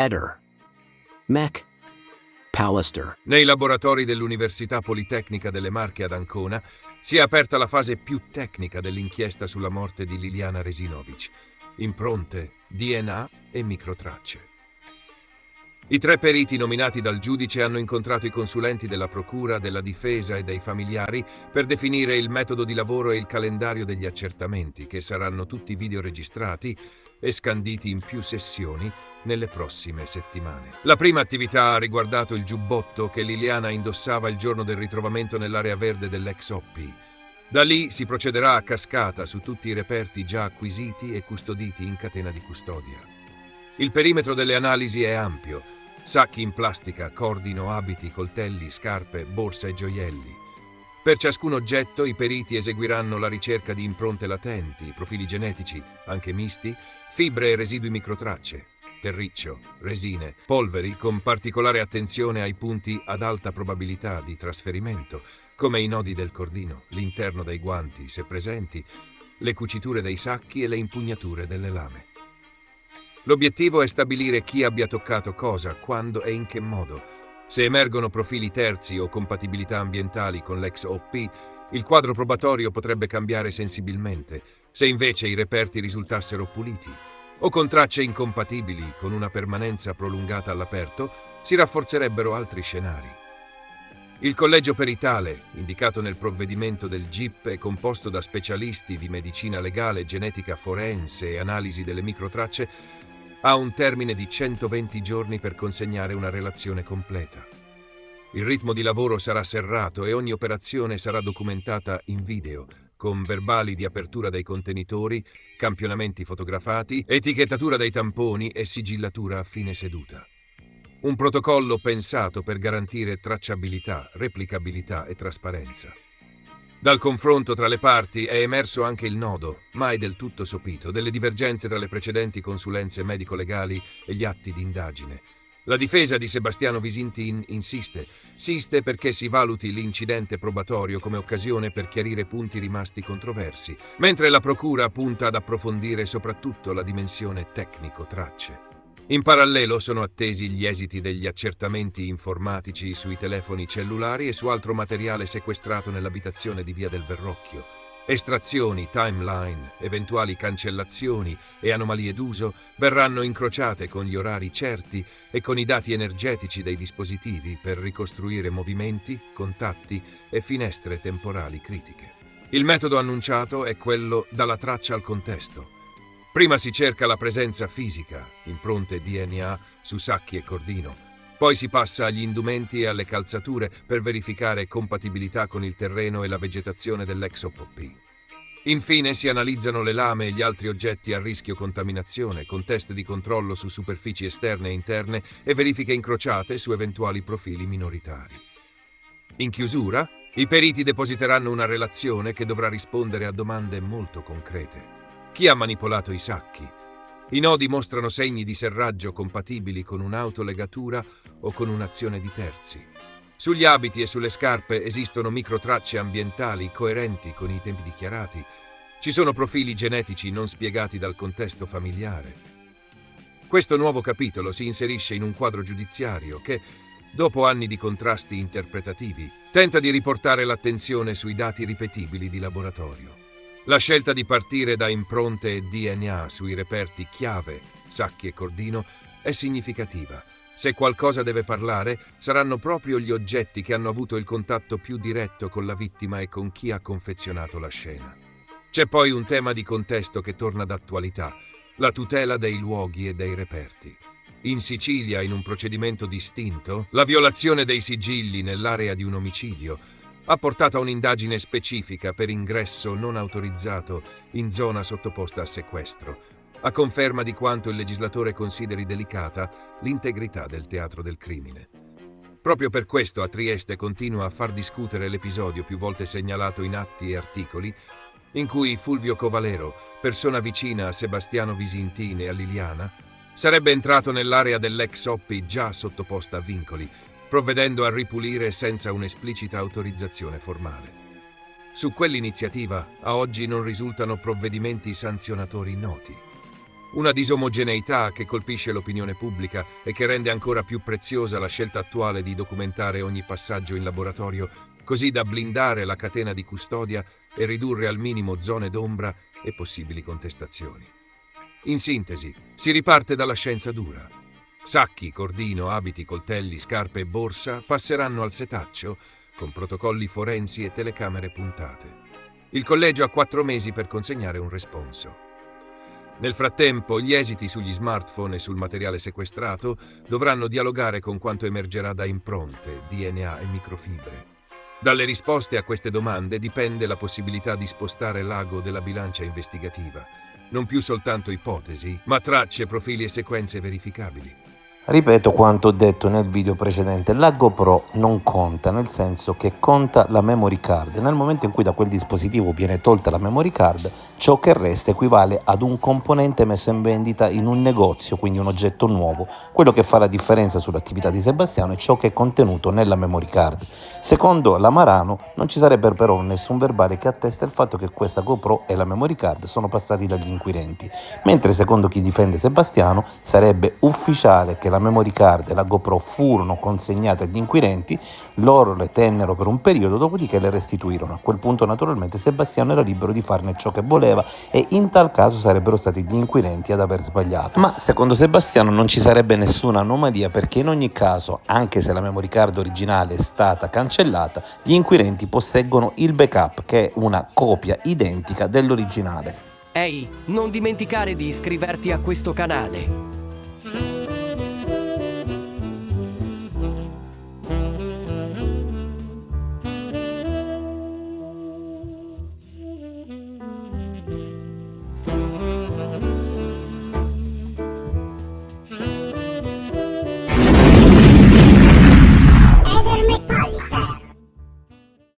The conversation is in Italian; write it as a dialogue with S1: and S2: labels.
S1: Eder. Mech. Pallister.
S2: Nei laboratori dell'Università Politecnica delle Marche ad Ancona si è aperta la fase più tecnica dell'inchiesta sulla morte di Liliana Resinovic. Impronte, DNA e microtracce. I 3 periti nominati dal giudice hanno incontrato i consulenti della procura, della difesa e dei familiari per definire il metodo di lavoro e il calendario degli accertamenti, che saranno tutti videoregistrati e scanditi in più sessioni nelle prossime settimane. La prima attività ha riguardato il giubbotto che Liliana indossava il giorno del ritrovamento nell'area verde dell'ex Oppi. Da lì si procederà a cascata su tutti i reperti già acquisiti e custoditi in catena di custodia. Il perimetro delle analisi è ampio. Sacchi in plastica, cordino, abiti, coltelli, scarpe, borsa e gioielli. Per ciascun oggetto i periti eseguiranno la ricerca di impronte latenti, profili genetici, anche misti, fibre e residui microtracce, terriccio, resine, polveri, con particolare attenzione ai punti ad alta probabilità di trasferimento, come i nodi del cordino, l'interno dei guanti, se presenti, le cuciture dei sacchi e le impugnature delle lame. L'obiettivo è stabilire chi abbia toccato cosa, quando e in che modo. Se emergono profili terzi o compatibilità ambientali con l'ex OP, il quadro probatorio potrebbe cambiare sensibilmente. Se invece i reperti risultassero puliti o con tracce incompatibili con una permanenza prolungata all'aperto, si rafforzerebbero altri scenari. Il collegio peritale, indicato nel provvedimento del GIP, è composto da specialisti di medicina legale, genetica forense e analisi delle microtracce. Ha un termine di 120 giorni per consegnare una relazione completa. Il ritmo di lavoro sarà serrato e ogni operazione sarà documentata in video, con verbali di apertura dei contenitori, campionamenti fotografati, etichettatura dei tamponi e sigillatura a fine seduta. Un protocollo pensato per garantire tracciabilità, replicabilità e trasparenza. Dal confronto tra le parti è emerso anche il nodo, mai del tutto sopito, delle divergenze tra le precedenti consulenze medico-legali e gli atti di indagine. La difesa di Sebastiano Visintin insiste perché si valuti l'incidente probatorio come occasione per chiarire punti rimasti controversi, mentre la procura punta ad approfondire soprattutto la dimensione tecnico-tracce. In parallelo sono attesi gli esiti degli accertamenti informatici sui telefoni cellulari e su altro materiale sequestrato nell'abitazione di Via del Verrocchio. Estrazioni, timeline, eventuali cancellazioni e anomalie d'uso verranno incrociate con gli orari certi e con i dati energetici dei dispositivi per ricostruire movimenti, contatti e finestre temporali critiche. Il metodo annunciato è quello dalla traccia al contesto. Prima si cerca la presenza fisica, impronte DNA su sacchi e cordino. Poi si passa agli indumenti e alle calzature per verificare compatibilità con il terreno e la vegetazione dell'ex OP. Infine si analizzano le lame e gli altri oggetti a rischio contaminazione, con test di controllo su superfici esterne e interne e verifiche incrociate su eventuali profili minoritari. In chiusura, i periti depositeranno una relazione che dovrà rispondere a domande molto concrete. Chi ha manipolato i sacchi? I nodi mostrano segni di serraggio compatibili con un'autolegatura o con un'azione di terzi. Sugli abiti e sulle scarpe esistono microtracce ambientali coerenti con i tempi dichiarati. Ci sono profili genetici non spiegati dal contesto familiare. Questo nuovo capitolo si inserisce in un quadro giudiziario che, dopo anni di contrasti interpretativi, tenta di riportare l'attenzione sui dati ripetibili di laboratorio. La scelta di partire da impronte e DNA sui reperti chiave, sacchi e cordino, è significativa. Se qualcosa deve parlare, saranno proprio gli oggetti che hanno avuto il contatto più diretto con la vittima e con chi ha confezionato la scena. C'è poi un tema di contesto che torna d'attualità, la tutela dei luoghi e dei reperti. In Sicilia, in un procedimento distinto, la violazione dei sigilli nell'area di un omicidio ha portato a un'indagine specifica per ingresso non autorizzato in zona sottoposta a sequestro, a conferma di quanto il legislatore consideri delicata l'integrità del teatro del crimine. Proprio per questo a Trieste continua a far discutere l'episodio più volte segnalato in atti e articoli, in cui Fulvio Covalero, persona vicina a Sebastiano Visintin e a Liliana, sarebbe entrato nell'area dell'ex Oppi già sottoposta a vincoli, provvedendo a ripulire senza un'esplicita autorizzazione formale. Su quell'iniziativa a oggi non risultano provvedimenti sanzionatori noti. Una disomogeneità che colpisce l'opinione pubblica e che rende ancora più preziosa la scelta attuale di documentare ogni passaggio in laboratorio, così da blindare la catena di custodia e ridurre al minimo zone d'ombra e possibili contestazioni. In sintesi, si riparte dalla scienza dura. Sacchi, cordino, abiti, coltelli, scarpe e borsa passeranno al setaccio con protocolli forensi e telecamere puntate. Il collegio ha 4 mesi per consegnare un responso. Nel frattempo, gli esiti sugli smartphone e sul materiale sequestrato dovranno dialogare con quanto emergerà da impronte, DNA e microfibre. Dalle risposte a queste domande dipende la possibilità di spostare l'ago della bilancia investigativa. Non più soltanto ipotesi, ma tracce, profili e sequenze verificabili.
S3: Ripeto quanto ho detto nel video precedente, la GoPro non conta, nel senso che conta la memory card. Nel momento in cui da quel dispositivo viene tolta la memory card, ciò che resta equivale ad un componente messo in vendita in un negozio, quindi un oggetto nuovo. Quello che fa la differenza sull'attività di Sebastiano è ciò che è contenuto nella memory card. Secondo la Marano non ci sarebbe però nessun verbale che attesta il fatto che questa GoPro e la memory card sono passati dagli inquirenti, mentre secondo chi difende Sebastiano sarebbe ufficiale che la memory card e la GoPro furono consegnate agli inquirenti, loro le tennero per un periodo, dopodiché le restituirono. A quel punto naturalmente Sebastiano era libero di farne ciò che voleva e in tal caso sarebbero stati gli inquirenti ad aver sbagliato. Ma secondo Sebastiano non ci sarebbe nessuna anomalia, perché in ogni caso, anche se la memory card originale è stata cancellata, gli inquirenti posseggono il backup, che è una copia identica dell'originale.
S4: Ehi, non dimenticare di iscriverti a questo canale.